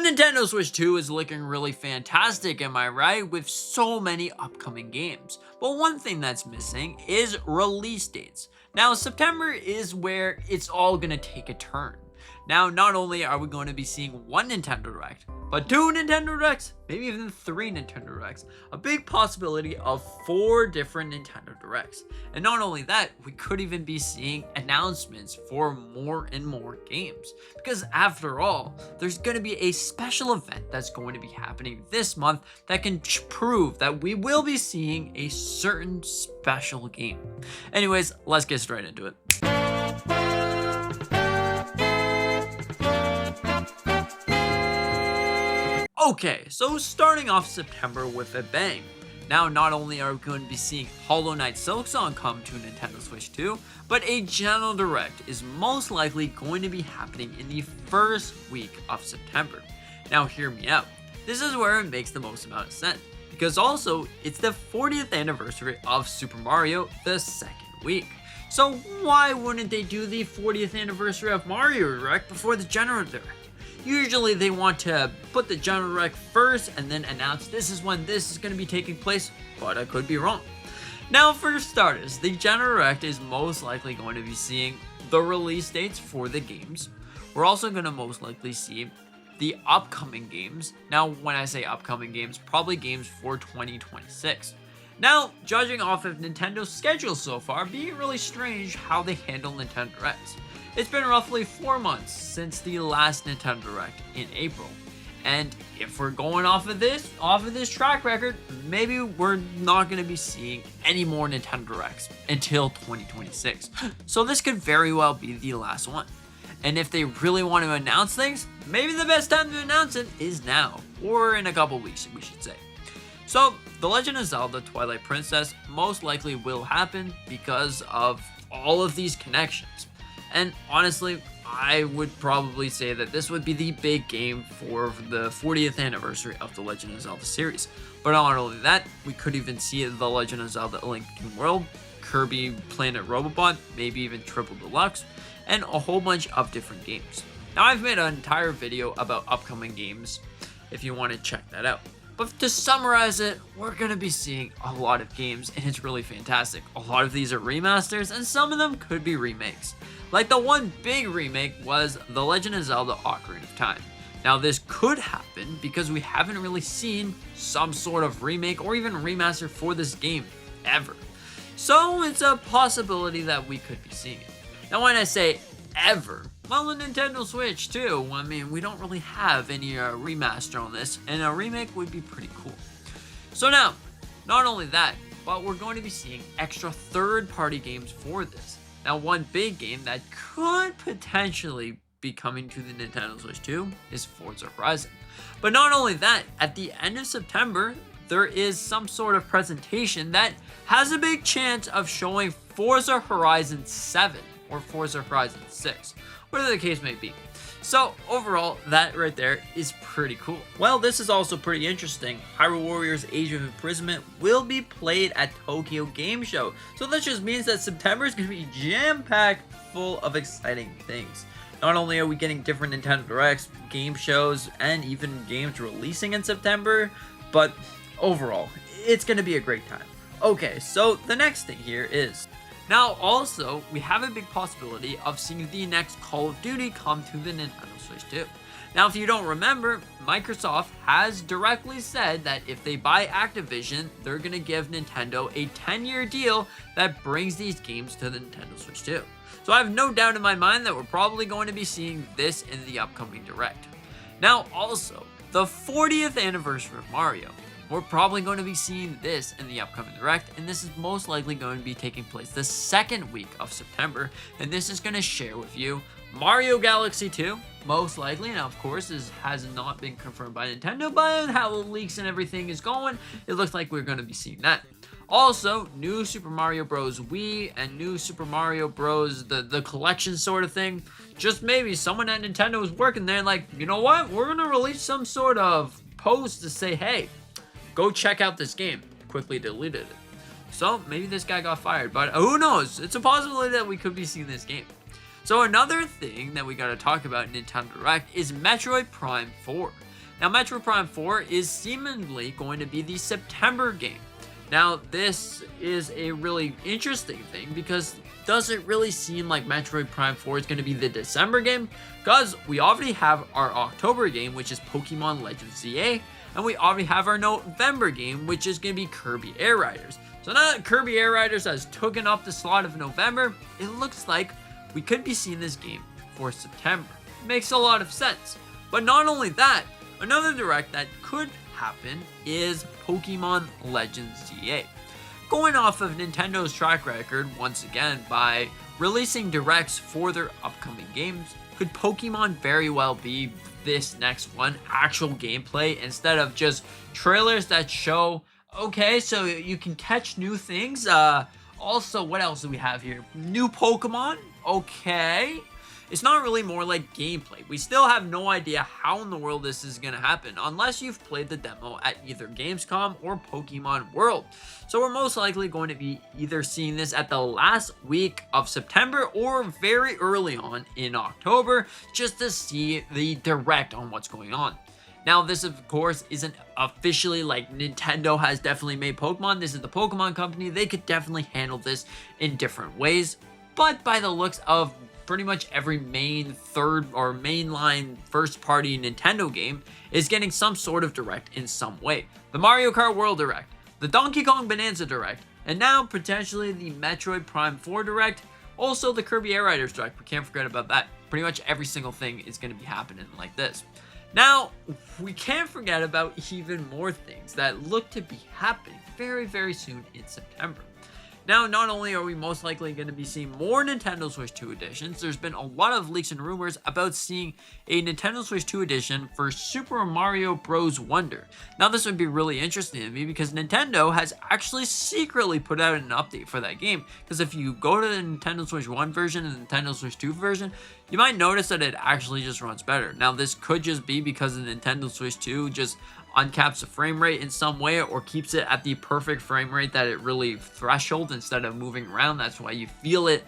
Nintendo Switch 2 is looking really fantastic, am I right? With so many upcoming games. But one thing that's missing is release dates. Now, September is where it's all gonna take a turn. Now, not only are we going to be seeing one Nintendo Direct, but 2 Nintendo Directs, maybe even 3 Nintendo Directs, a big possibility of 4 different Nintendo Directs. And not only that, we could even be seeing announcements for more and more games. Because after all, there's going to be a special event that's going to be happening this month that can prove that we will be seeing a certain special game. Anyways, let's get straight into it. Okay, so starting off September with a bang. Now, not only are we going to be seeing Hollow Knight Silksong come to Nintendo Switch 2, but a General Direct is most likely going to be happening in the first week of September. Now, hear me out. This is where it makes the most amount of sense, because also, it's the 40th anniversary of Super Mario the second week. So why wouldn't they do the 40th anniversary of Mario Direct before the General Direct? Usually they want to put the General Direct first and then announce this is when this is going to be taking place, but I could be wrong. Now, for starters, the General Direct is most likely going to be seeing the release dates for the games. We're also going to most likely see the upcoming games. Now, when I say upcoming games, probably games for 2026. Now, judging off of Nintendo's schedule so far, being really strange how they handle Nintendo Directs. It's been roughly 4 months since the last Nintendo Direct in April. And if we're going off of this track record, maybe we're not going to be seeing any more Nintendo Directs until 2026. So this could very well be the last one. And if they really want to announce things, maybe the best time to announce it is now, or in a couple weeks, we should say. So, The Legend of Zelda Twilight Princess most likely will happen because of all of these connections. And honestly, I would probably say that this would be the big game for the 40th anniversary of The Legend of Zelda series. But not only that, we could even see The Legend of Zelda: A Link Between Worlds, Kirby Planet Robobot, maybe even Triple Deluxe, and a whole bunch of different games. Now, I've made an entire video about upcoming games if you want to check that out. But to summarize it, we're going to be seeing a lot of games, and it's really fantastic. A lot of these are remasters, and some of them could be remakes. Like the one big remake was The Legend of Zelda: Ocarina of Time. Now, this could happen because we haven't really seen some sort of remake or even remaster for this game ever. So it's a possibility that we could be seeing it. Now, when I say ever, well, the Nintendo Switch too. I mean, we don't really have any remaster on this, and a remake would be pretty cool. So now, not only that, but we're going to be seeing extra third-party games for this. Now, one big game that could potentially be coming to the Nintendo Switch 2 is Forza Horizon. But not only that, at the end of September, there is some sort of presentation that has a big chance of showing Forza Horizon 7 or Forza Horizon 6, whatever the case may be. So overall, that right there is pretty cool. Well, this is also pretty interesting. Hyrule Warriors Age of Imprisonment will be played at Tokyo Game Show. So that just means that September is going to be jam-packed full of exciting things. Not only are we getting different Nintendo Directs, game shows, and even games releasing in September, but overall, it's going to be a great time. Okay, so the next thing here is, now also, we have a big possibility of seeing the next Call of Duty come to the Nintendo Switch 2. Now, if you don't remember, Microsoft has directly said that if they buy Activision, they're going to give Nintendo a 10-year deal that brings these games to the Nintendo Switch 2. So I have no doubt in my mind that we're probably going to be seeing this in the upcoming Direct. Now, also, the 40th anniversary of Mario. We're probably going to be seeing this in the upcoming Direct, and this is most likely going to be taking place the second week of September, and this is going to share with you Mario Galaxy 2, most likely. Now, of course, this has not been confirmed by Nintendo, but how the leaks and everything is going, it looks like we're going to be seeing that. Also, new Super Mario Bros. Wii and new Super Mario Bros. the collection sort of thing. Just maybe someone at Nintendo is working there like, you know what, we're going to release some sort of post to say, hey, go check out this game. Quickly deleted it. So maybe this guy got fired, but who knows? It's a possibility that we could be seeing this game. So another thing that we got to talk about in Nintendo Direct is Metroid Prime 4. Now, Metroid Prime 4 is seemingly going to be the September game. Now, this is a really interesting thing because does it really seem like Metroid Prime 4 is going to be the December game? Because we already have our October game, which is Pokemon Legends ZA, and we already have our November game, which is going to be Kirby Air Riders. So now that Kirby Air Riders has taken up the slot of November, it looks like we could be seeing this game for September. Makes a lot of sense. But not only that, another direct that could happen is Pokemon Legends ZA. Going off of Nintendo's track record once again by releasing directs for their upcoming games, could Pokemon very well be this next one, actual gameplay instead of just trailers that show, okay, so you can catch new things. Also, what else do we have here? New Pokemon? Okay. It's not really more like gameplay. We still have no idea how in the world this is going to happen unless you've played the demo at either Gamescom or Pokemon World. So we're most likely going to be either seeing this at the last week of September or very early on in October just to see the direct on what's going on. Now, this, of course, isn't officially like Nintendo has definitely made Pokemon. This is the Pokemon company. They could definitely handle this in different ways. But by the looks of pretty much every mainline first-party Nintendo game is getting some sort of direct in some way. The Mario Kart World Direct, the Donkey Kong Bonanza Direct, and now potentially the Metroid Prime 4 Direct, also the Kirby Air Riders Direct. We can't forget about that. Pretty much every single thing is going to be happening like this. Now, we can't forget about even more things that look to be happening very, very soon in September. Now, not only are we most likely going to be seeing more Nintendo Switch 2 editions, there's been a lot of leaks and rumors about seeing a Nintendo Switch 2 edition for Super Mario Bros. Wonder. Now, this would be really interesting to me because Nintendo has actually secretly put out an update for that game. Because if you go to the Nintendo Switch 1 version and the Nintendo Switch 2 version, you might notice that it actually just runs better. Now, this could just be because the Nintendo Switch 2 just uncaps the frame rate in some way or keeps it at the perfect frame rate that it really threshold instead of moving around. That's why you feel it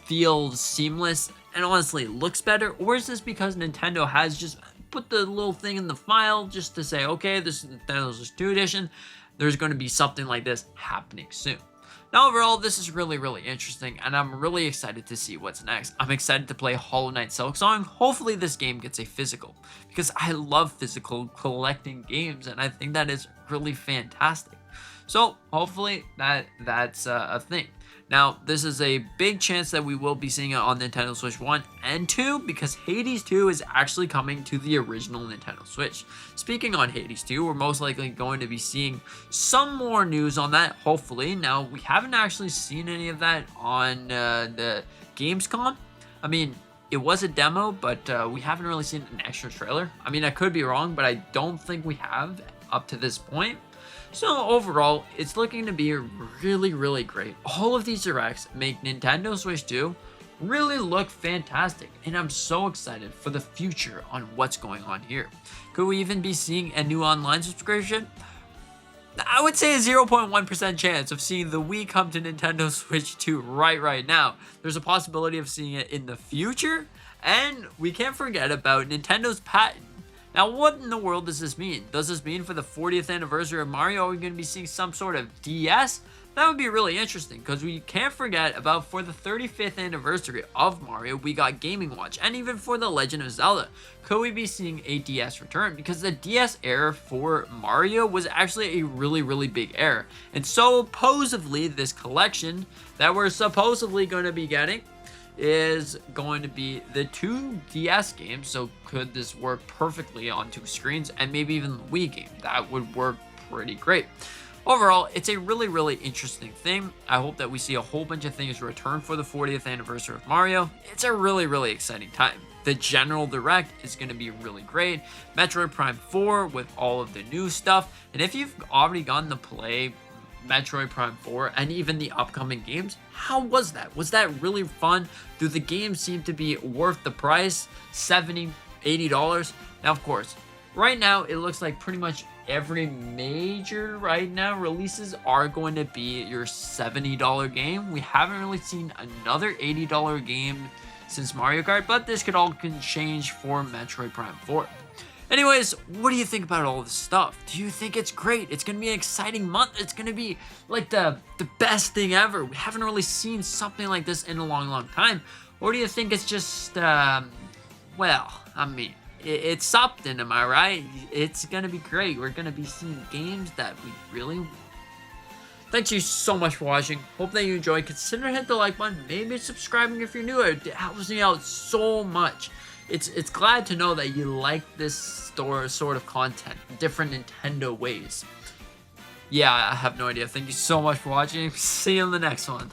feels seamless and honestly looks better. Or is this because Nintendo has just put the little thing in the file just to say, okay, this is Nintendo Switch 2 edition. There's going to be something like this happening soon. Now, overall, this is really, really interesting, and I'm really excited to see what's next. I'm excited to play Hollow Knight Silksong. Hopefully, this game gets a physical, because I love physical collecting games, and I think that is really fantastic. So, hopefully, that's a thing. Now, this is a big chance that we will be seeing it on Nintendo Switch 1 and 2 because Hades 2 is actually coming to the original Nintendo Switch. Speaking on Hades 2, we're most likely going to be seeing some more news on that, hopefully. Now, we haven't actually seen any of that on the Gamescom. I mean, it was a demo, but we haven't really seen an extra trailer. I mean, I could be wrong, but I don't think we have up to this point. So overall, it's looking to be really, really great. All of these directs make Nintendo Switch 2 really look fantastic, and I'm so excited for the future on what's going on here. Could we even be seeing a new online subscription? I would say a 0.1% chance of seeing the Wii come to Nintendo Switch 2 right now. There's a possibility of seeing it in the future, and we can't forget about Nintendo's patent. Now, what in the world does this mean? Does this mean for the 40th anniversary of Mario, are we going to be seeing some sort of DS? That would be really interesting because we can't forget about for the 35th anniversary of Mario, we got Gaming Watch. And even for The Legend of Zelda, could we be seeing a DS return? Because the DS era for Mario was actually a really, really big era. And supposedly, this collection that we're supposedly going to be getting is going to be the 2 DS games. So could this work perfectly on 2 screens and maybe even the Wii game? That would work pretty great. Overall, it's a really, really interesting thing. I hope that we see a whole bunch of things return for the 40th anniversary of Mario. It's a really, really exciting time. The general direct is going to be really great. Metroid Prime 4 with all of the new stuff. And if you've already gotten to play Metroid Prime 4 and even the upcoming games, how was that? Was that really fun? Do the games seem to be worth the price? $70, $80? Now, of course, right now it looks like pretty much every major right now releases are going to be your $70 game. We haven't really seen another $80 game since Mario Kart, but this could all change for Metroid Prime 4. Anyways, what do you think about all this stuff? Do you think it's great? It's gonna be an exciting month. It's gonna be like the best thing ever. We haven't really seen something like this in a long time. Or do you think it's just, well, I mean, it's something, am I right? It's gonna be great. We're gonna be seeing games that we really want. Thank you so much for watching. Hope that you enjoyed. Consider hitting the like button. Maybe subscribing if you're new. It helps me out so much. It's glad to know that you like this sort of content, different Nintendo ways. Yeah, I have no idea. Thank you so much for watching. See you in the next one.